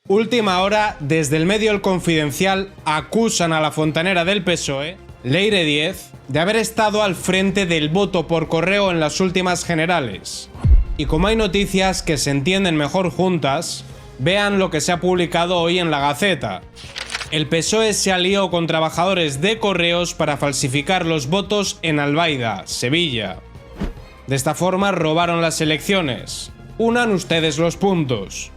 Última hora, desde el medio El Confidencial acusan a la fontanera del PSOE, Leire Díez, de haber estado al frente del voto por correo en las últimas generales. Y como hay noticias que se entienden mejor juntas, vean lo que se ha publicado hoy en La Gaceta. El PSOE se alió con trabajadores de correos para falsificar los votos en Albaida, Sevilla. De esta forma robaron las elecciones. Unan ustedes los puntos.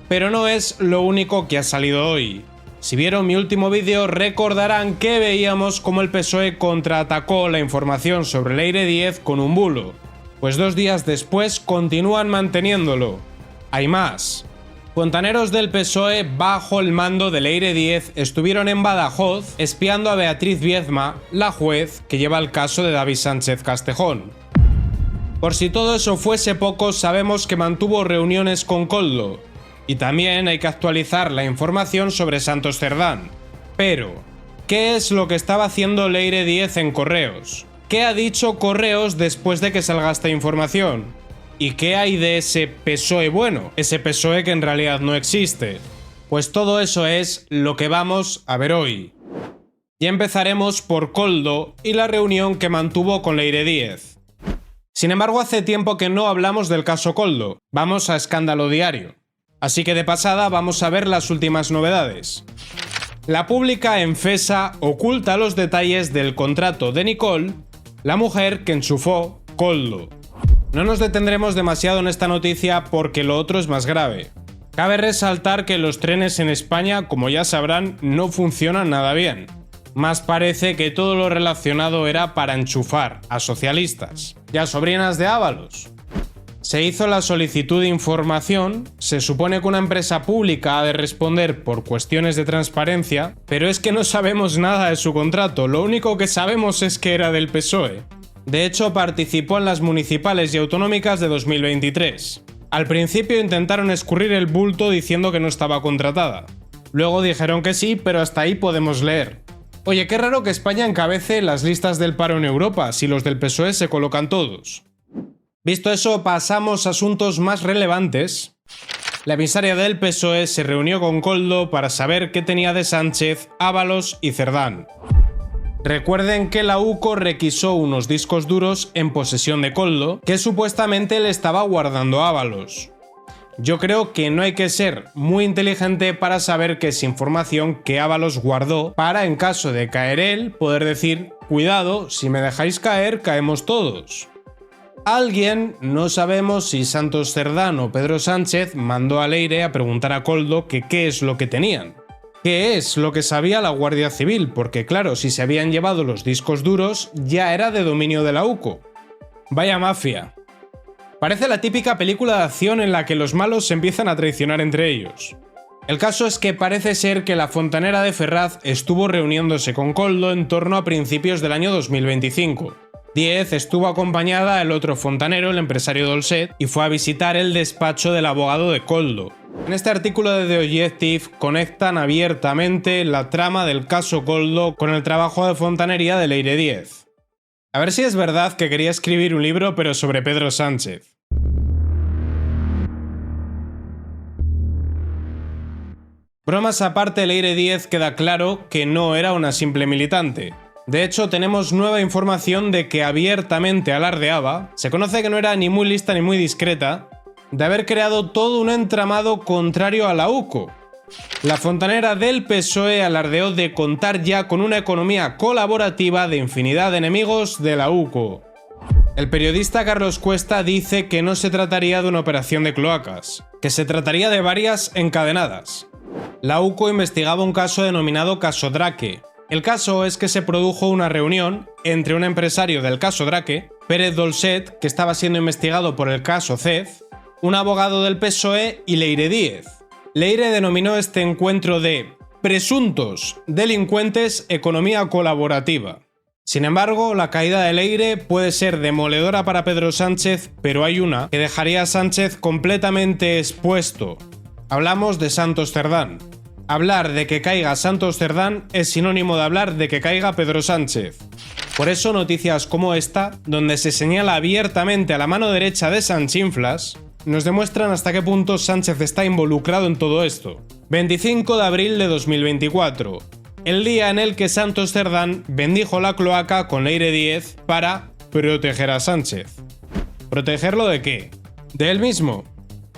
Pero no es lo único que ha salido hoy. Si vieron mi último vídeo recordarán que veíamos cómo el PSOE contraatacó la información sobre Leire Díez con un bulo. Pues 2 días después continúan manteniéndolo. Hay más. Fontaneros del PSOE bajo el mando de Leire Díez estuvieron en Badajoz espiando a Beatriz Viezma, la juez que lleva el caso de David Sánchez Castejón. Por si todo eso fuese poco, sabemos que mantuvo reuniones con Koldo. Y también hay que actualizar la información sobre Santos Cerdán. Pero, ¿qué es lo que estaba haciendo Leire Díez en Correos? ¿Qué ha dicho Correos después de que salga esta información? ¿Y qué hay de ese PSOE bueno? Ese PSOE que en realidad no existe. Pues todo eso es lo que vamos a ver hoy. Y empezaremos por Koldo y la reunión que mantuvo con Leire Díez. Sin embargo, hace tiempo que no hablamos del caso Koldo. Vamos a Escándalo Diario. Así que de pasada vamos a ver las últimas novedades. La pública Enfesa oculta los detalles del contrato de Nicole, la mujer que enchufó Koldo. No nos detendremos demasiado en esta noticia porque lo otro es más grave. Cabe resaltar que los trenes en España, como ya sabrán, no funcionan nada bien. Más parece que todo lo relacionado era para enchufar a socialistas y a sobrinas de Ábalos. Se hizo la solicitud de información, se supone que una empresa pública ha de responder por cuestiones de transparencia, pero es que no sabemos nada de su contrato, lo único que sabemos es que era del PSOE. De hecho, participó en las municipales y autonómicas de 2023. Al principio intentaron escurrir el bulto diciendo que no estaba contratada. Luego dijeron que sí, pero hasta ahí podemos leer. Oye, qué raro que España encabece las listas del paro en Europa, si los del PSOE se colocan todos. Visto eso, pasamos a asuntos más relevantes. La emisaria del PSOE se reunió con Koldo para saber qué tenía de Sánchez, Ábalos y Cerdán. Recuerden que la UCO requisó unos discos duros en posesión de Koldo que supuestamente le estaba guardando Ábalos. Yo creo que no hay que ser muy inteligente para saber que es información que Ábalos guardó para, en caso de caer él, poder decir: cuidado, si me dejáis caer, caemos todos. Alguien, no sabemos si Santos Cerdán o Pedro Sánchez, mandó a Leire a preguntar a Koldo que qué es lo que tenían. ¿Qué es lo que sabía la Guardia Civil? Porque claro, si se habían llevado los discos duros, ya era de dominio de la UCO. Vaya mafia. Parece la típica película de acción en la que los malos se empiezan a traicionar entre ellos. El caso es que parece ser que la fontanera de Ferraz estuvo reuniéndose con Koldo en torno a principios del año 2025. Díez estuvo acompañada del otro fontanero, el empresario Dolcet, y fue a visitar el despacho del abogado de Koldo. En este artículo de The Objective conectan abiertamente la trama del caso Koldo con el trabajo de fontanería de Leire Díez. A ver si es verdad que quería escribir un libro pero sobre Pedro Sánchez. Bromas aparte, Leire Díez queda claro que no era una simple militante. De hecho, tenemos nueva información de que abiertamente alardeaba, se conoce que no era ni muy lista ni muy discreta, de haber creado todo un entramado contrario a la UCO. La fontanera del PSOE alardeó de contar ya con una economía colaborativa de infinidad de enemigos de la UCO. El periodista Carlos Cuesta dice que no se trataría de una operación de cloacas, que se trataría de varias encadenadas. La UCO investigaba un caso denominado Caso Drake. El caso es que se produjo una reunión entre un empresario del caso Drake, Pérez Dolcet, que estaba siendo investigado por el caso CEF, un abogado del PSOE y Leire Díez. Leire denominó este encuentro de presuntos delincuentes economía colaborativa. Sin embargo, la caída de Leire puede ser demoledora para Pedro Sánchez, pero hay una que dejaría a Sánchez completamente expuesto. Hablamos de Santos Cerdán. Hablar de que caiga Santos Cerdán es sinónimo de hablar de que caiga Pedro Sánchez. Por eso noticias como esta, donde se señala abiertamente a la mano derecha de Sanchinflas, nos demuestran hasta qué punto Sánchez está involucrado en todo esto. 25 de abril de 2024, el día en el que Santos Cerdán bendijo la cloaca con Leire Díez para proteger a Sánchez. ¿Protegerlo de qué? ¿De él mismo?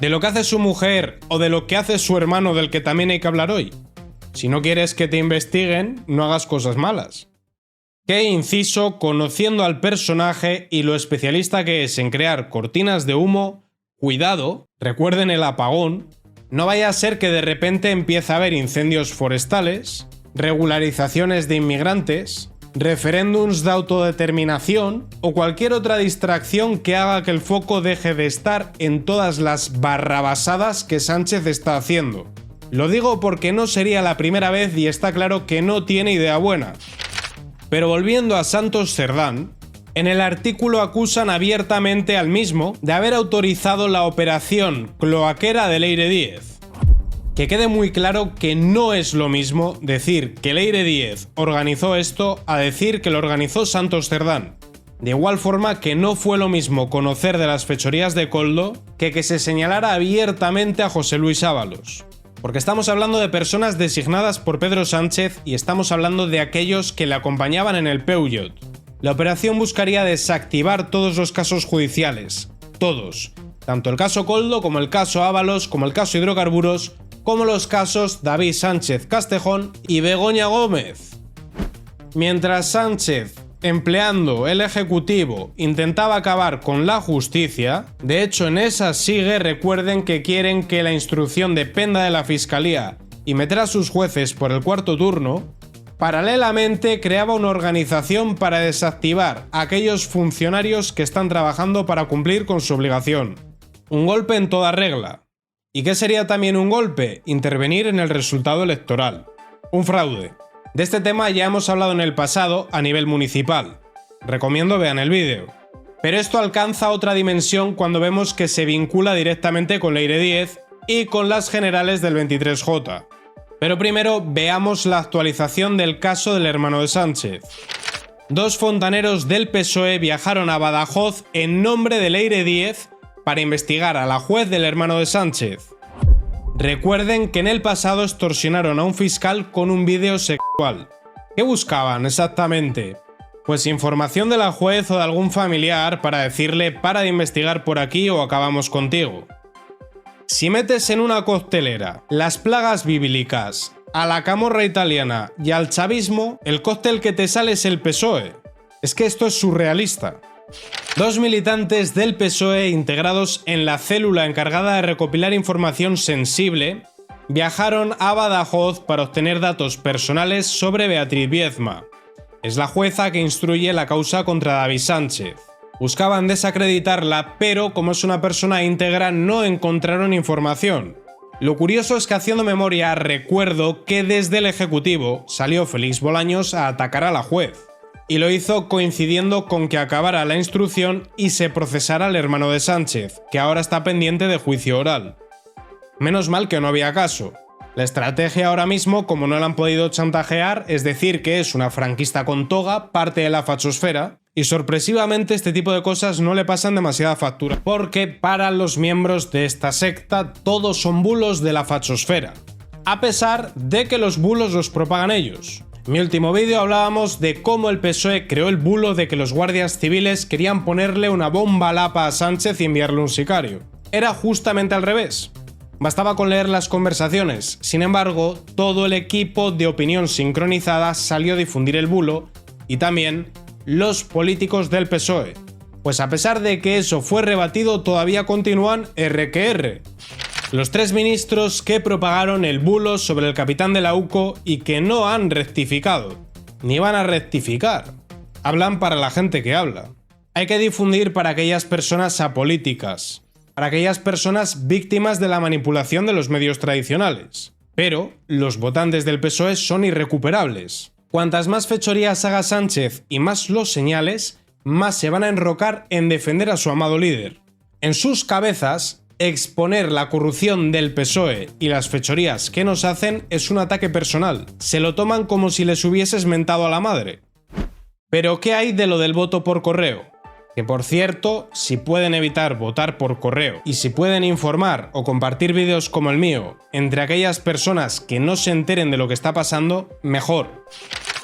¿De lo que hace su mujer o de lo que hace su hermano, del que también hay que hablar hoy? Si no quieres que te investiguen, no hagas cosas malas. Que inciso, conociendo al personaje y lo especialista que es en crear cortinas de humo, cuidado, recuerden el apagón, no vaya a ser que de repente empiece a haber incendios forestales, regularizaciones de inmigrantes, referéndums de autodeterminación o cualquier otra distracción que haga que el foco deje de estar en todas las barrabasadas que Sánchez está haciendo. Lo digo porque no sería la primera vez y está claro que no tiene idea buena. Pero volviendo a Santos Cerdán, en el artículo acusan abiertamente al mismo de haber autorizado la operación cloaquera de Leire Díez. Que quede muy claro que no es lo mismo decir que Leire Díez organizó esto a decir que lo organizó Santos Cerdán. De igual forma que no fue lo mismo conocer de las fechorías de Koldo que se señalara abiertamente a José Luis Ábalos. Porque estamos hablando de personas designadas por Pedro Sánchez y estamos hablando de aquellos que le acompañaban en el Peugeot. La operación buscaría desactivar todos los casos judiciales. Todos. Tanto el caso Koldo como el caso Ábalos, como el caso Hidrocarburos, como los casos David Sánchez Castejón y Begoña Gómez. Mientras Sánchez, empleando el Ejecutivo, intentaba acabar con la justicia, de hecho en esa sigue, recuerden que quieren que la instrucción dependa de la Fiscalía y meter a sus jueces por el cuarto turno, paralelamente creaba una organización para desactivar a aquellos funcionarios que están trabajando para cumplir con su obligación. Un golpe en toda regla. ¿Y qué sería también un golpe? Intervenir en el resultado electoral. Un fraude. De este tema ya hemos hablado en el pasado a nivel municipal. Recomiendo vean el vídeo. Pero esto alcanza otra dimensión cuando vemos que se vincula directamente con Leire Díez y con las generales del 23J. Pero primero veamos la actualización del caso del hermano de Sánchez. Dos fontaneros del PSOE viajaron a Badajoz en nombre de Leire Díez para investigar a la juez del hermano de Sánchez. Recuerden que en el pasado extorsionaron a un fiscal con un vídeo sexual. ¿Qué buscaban exactamente? Pues información de la juez o de algún familiar para decirle para de investigar por aquí o acabamos contigo. Si metes en una coctelera las plagas bíblicas, a la camorra italiana y al chavismo, el cóctel que te sale es el PSOE. Es que esto es surrealista. Dos militantes del PSOE integrados en la célula encargada de recopilar información sensible viajaron a Badajoz para obtener datos personales sobre Beatriz Biedma. Es la jueza que instruye la causa contra David Sánchez. Buscaban desacreditarla, pero como es una persona íntegra no encontraron información. Lo curioso es que haciendo memoria recuerdo que desde el Ejecutivo salió Félix Bolaños a atacar a la juez. Y lo hizo coincidiendo con que acabara la instrucción y se procesara al hermano de Sánchez, que ahora está pendiente de juicio oral. Menos mal que no había caso. La estrategia ahora mismo, como no la han podido chantajear, es decir que es una franquista con toga, parte de la fachosfera, y sorpresivamente este tipo de cosas no le pasan demasiada factura, porque para los miembros de esta secta todos son bulos de la fachosfera, a pesar de que los bulos los propagan ellos. En mi último vídeo hablábamos de cómo el PSOE creó el bulo de que los guardias civiles querían ponerle una bomba lapa a Sánchez y enviarle un sicario. Era justamente al revés. Bastaba con leer las conversaciones. Sin embargo, todo el equipo de opinión sincronizada salió a difundir el bulo y también los políticos del PSOE. Pues a pesar de que eso fue rebatido, todavía continúan R que R. Los tres ministros que propagaron el bulo sobre el capitán de la UCO y que no han rectificado, ni van a rectificar. Hablan para la gente que habla. Hay que difundir para aquellas personas apolíticas, para aquellas personas víctimas de la manipulación de los medios tradicionales. Pero los votantes del PSOE son irrecuperables. Cuantas más fechorías haga Sánchez y más los señales, más se van a enrocar en defender a su amado líder. En sus cabezas, exponer la corrupción del PSOE y las fechorías que nos hacen es un ataque personal. Se lo toman como si les hubieses mentado a la madre. Pero ¿qué hay de lo del voto por correo? Que por cierto, si pueden evitar votar por correo y si pueden informar o compartir vídeos como el mío entre aquellas personas que no se enteren de lo que está pasando, mejor.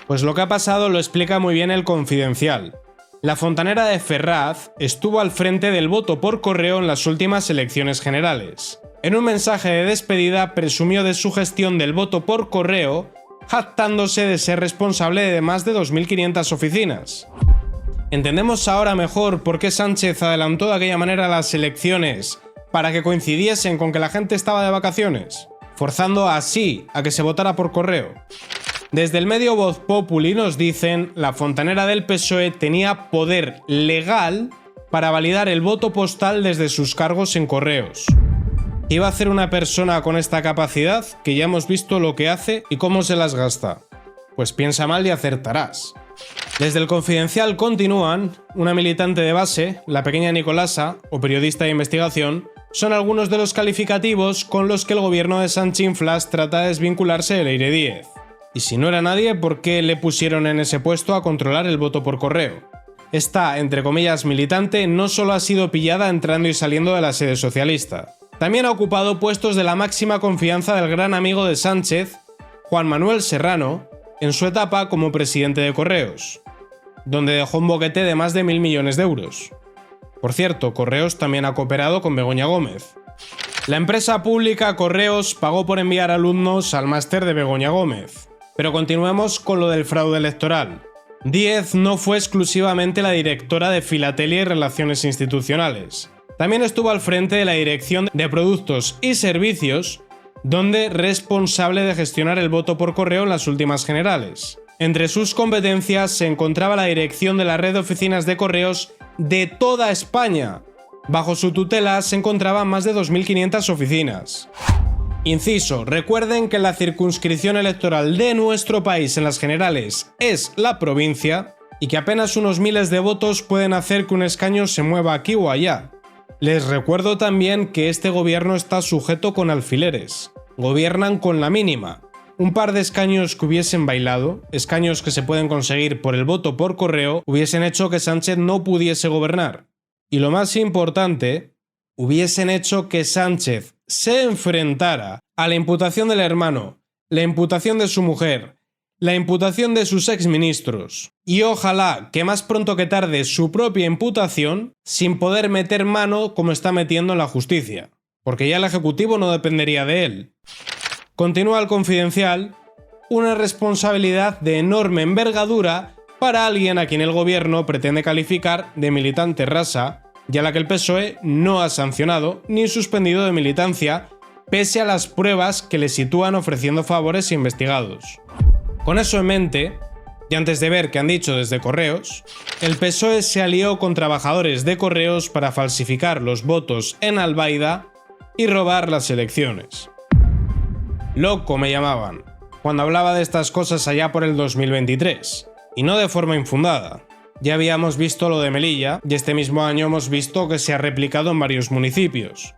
Pues lo que ha pasado lo explica muy bien El Confidencial. La fontanera de Ferraz estuvo al frente del voto por correo en las últimas elecciones generales. En un mensaje de despedida presumió de su gestión del voto por correo, jactándose de ser responsable de más de 2.500 oficinas. Entendemos ahora mejor por qué Sánchez adelantó de aquella manera las elecciones para que coincidiesen con que la gente estaba de vacaciones, forzando así a que se votara por correo. Desde el medio Voz Populi nos dicen la fontanera del PSOE tenía poder legal para validar el voto postal desde sus cargos en correos. ¿Qué iba a hacer una persona con esta capacidad que ya hemos visto lo que hace y cómo se las gasta? Pues piensa mal y acertarás. Desde El Confidencial continúan, una militante de base, la pequeña Nicolasa, o periodista de investigación, son algunos de los calificativos con los que el gobierno de Sanchinflas trata de desvincularse de Leire Díez. Y si no era nadie, ¿por qué le pusieron en ese puesto a controlar el voto por correo? Esta, entre comillas, militante no solo ha sido pillada entrando y saliendo de la sede socialista, también ha ocupado puestos de la máxima confianza del gran amigo de Sánchez, Juan Manuel Serrano, en su etapa como presidente de Correos, donde dejó un boquete de más de 1.000 millones de euros. Por cierto, Correos también ha cooperado con Begoña Gómez. La empresa pública Correos pagó por enviar alumnos al máster de Begoña Gómez. Pero continuemos con lo del fraude electoral. Díez no fue exclusivamente la directora de Filatelia y Relaciones Institucionales. También estuvo al frente de la Dirección de Productos y Servicios, donde responsable de gestionar el voto por correo en las últimas generales. Entre sus competencias se encontraba la dirección de la red de oficinas de correos de toda España. Bajo su tutela se encontraban más de 2.500 oficinas. Inciso, recuerden que la circunscripción electoral de nuestro país en las generales es la provincia y que apenas unos miles de votos pueden hacer que un escaño se mueva aquí o allá. Les recuerdo también que este gobierno está sujeto con alfileres. Gobiernan con la mínima. Un par de escaños que hubiesen bailado, escaños que se pueden conseguir por el voto por correo, hubiesen hecho que Sánchez no pudiese gobernar. Y lo más importante, hubiesen hecho que Sánchez se enfrentara a la imputación del hermano, la imputación de su mujer, la imputación de sus exministros y ojalá que más pronto que tarde su propia imputación sin poder meter mano como está metiendo en la justicia, porque ya el Ejecutivo no dependería de él. Continúa El Confidencial, una responsabilidad de enorme envergadura para alguien a quien el gobierno pretende calificar de militante rasa y a la que el PSOE no ha sancionado ni suspendido de militancia, pese a las pruebas que le sitúan ofreciendo favores a investigados. Con eso en mente, y antes de ver qué han dicho desde Correos, el PSOE se alió con trabajadores de Correos para falsificar los votos en Albaida y robar las elecciones. Loco me llamaban, cuando hablaba de estas cosas allá por el 2023, y no de forma infundada. Ya habíamos visto lo de Melilla y este mismo año hemos visto que se ha replicado en varios municipios.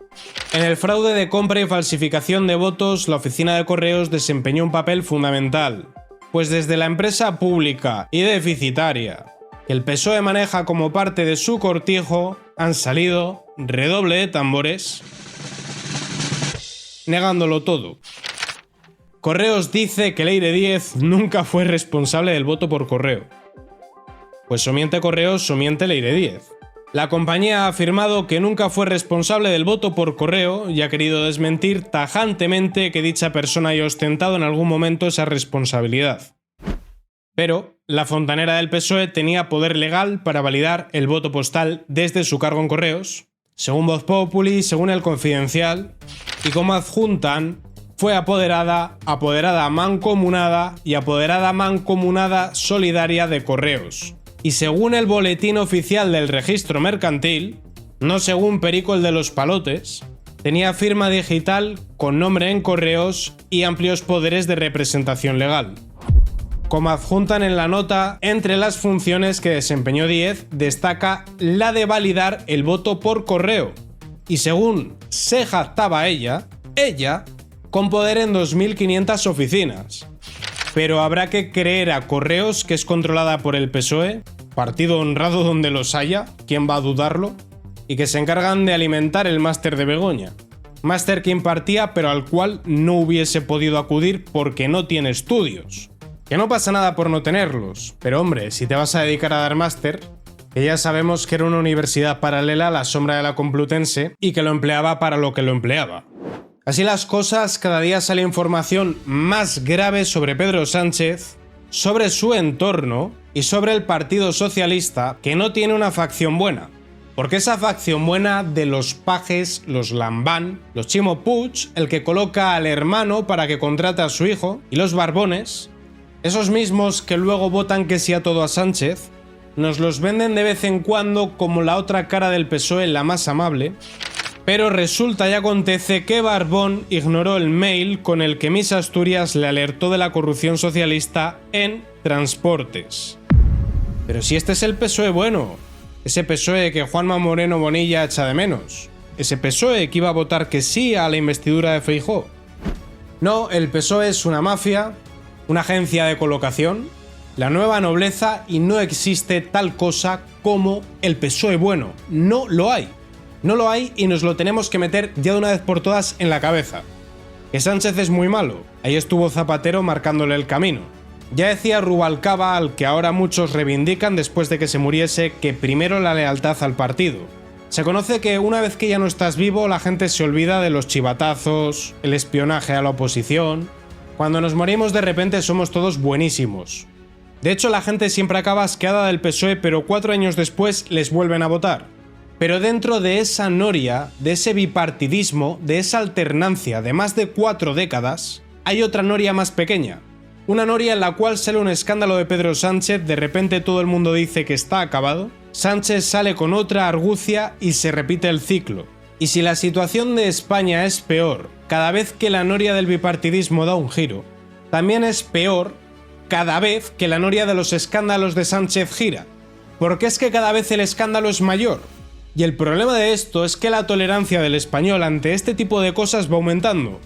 En el fraude de compra y falsificación de votos, la oficina de Correos desempeñó un papel fundamental, pues desde la empresa pública y deficitaria que el PSOE maneja como parte de su cortijo, han salido, redoble de tambores, negándolo todo. Correos dice que Leire Díez nunca fue responsable del voto por correo. Pues o miente Correos o miente Leire Díez. La compañía ha afirmado que nunca fue responsable del voto por correo y ha querido desmentir tajantemente que dicha persona haya ostentado en algún momento esa responsabilidad. Pero la fontanera del PSOE tenía poder legal para validar el voto postal desde su cargo en Correos, según Voz Populi, según El Confidencial, y como adjuntan, fue apoderada mancomunada y apoderada mancomunada solidaria de Correos. Y según el boletín oficial del registro mercantil, no según Perico el de los Palotes, tenía firma digital con nombre en Correos y amplios poderes de representación legal. Como adjuntan en la nota, entre las funciones que desempeñó Díez destaca la de validar el voto por correo. Y según se jactaba ella, con poder en 2.500 oficinas. Pero habrá que creer a Correos, que es controlada por el PSOE, partido honrado donde los haya, ¿quién va a dudarlo? Y que se encargan de alimentar el máster de Begoña. Máster que impartía pero al cual no hubiese podido acudir porque no tiene estudios. Que no pasa nada por no tenerlos, pero hombre, si te vas a dedicar a dar máster, que ya sabemos que era una universidad paralela a la sombra de la Complutense y que lo empleaba para lo que lo empleaba. Así las cosas, cada día sale información más grave sobre Pedro Sánchez, sobre su entorno y sobre el Partido Socialista, que no tiene una facción buena. Porque esa facción buena de los pajes, los lambán, los Chimo Puig, el que coloca al hermano para que contrate a su hijo, y los barbones, esos mismos que luego votan que sí a todo a Sánchez, nos los venden de vez en cuando como la otra cara del PSOE, la más amable, pero resulta y acontece que Barbón ignoró el mail con el que Miss Asturias le alertó de la corrupción socialista en transportes. Pero si este es el PSOE bueno, ese PSOE que Juanma Moreno Bonilla echa de menos, ese PSOE que iba a votar que sí a la investidura de Feijóo. No, el PSOE es una mafia, una agencia de colocación, la nueva nobleza y no existe tal cosa como el PSOE bueno. No lo hay. No lo hay y nos lo tenemos que meter ya de una vez por todas en la cabeza. Que Sánchez es muy malo, ahí estuvo Zapatero marcándole el camino. Ya decía Rubalcaba, al que ahora muchos reivindican después de que se muriese, que primero la lealtad al partido. Se conoce que una vez que ya no estás vivo, la gente se olvida de los chivatazos, el espionaje a la oposición. Cuando nos morimos de repente somos todos buenísimos. De hecho, la gente siempre acaba asqueada del PSOE, pero 4 años después les vuelven a votar. Pero dentro de esa noria, de ese bipartidismo, de esa alternancia de más de 4 décadas, hay otra noria más pequeña. Una noria en la cual sale un escándalo de Pedro Sánchez, de repente todo el mundo dice que está acabado, Sánchez sale con otra argucia y se repite el ciclo. Y si la situación de España es peor cada vez que la noria del bipartidismo da un giro, también es peor cada vez que la noria de los escándalos de Sánchez gira. Porque es que cada vez el escándalo es mayor. Y el problema de esto es que la tolerancia del español ante este tipo de cosas va aumentando.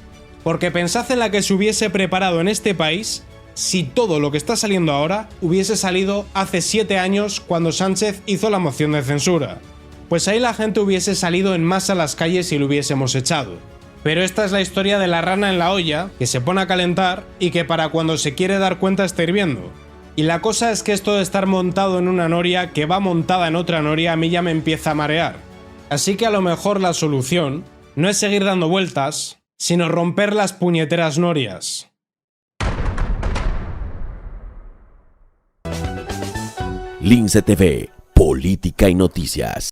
Porque pensad en la que se hubiese preparado en este país si todo lo que está saliendo ahora hubiese salido hace 7 años cuando Sánchez hizo la moción de censura. Pues ahí la gente hubiese salido en masa a las calles y lo hubiésemos echado. Pero esta es la historia de la rana en la olla, que se pone a calentar y que para cuando se quiere dar cuenta está hirviendo. Y la cosa es que esto de estar montado en una noria que va montada en otra noria a mí ya me empieza a marear. Así que a lo mejor la solución no es seguir dando vueltas, sino romper las puñeteras norias. Lince TV, política y noticias.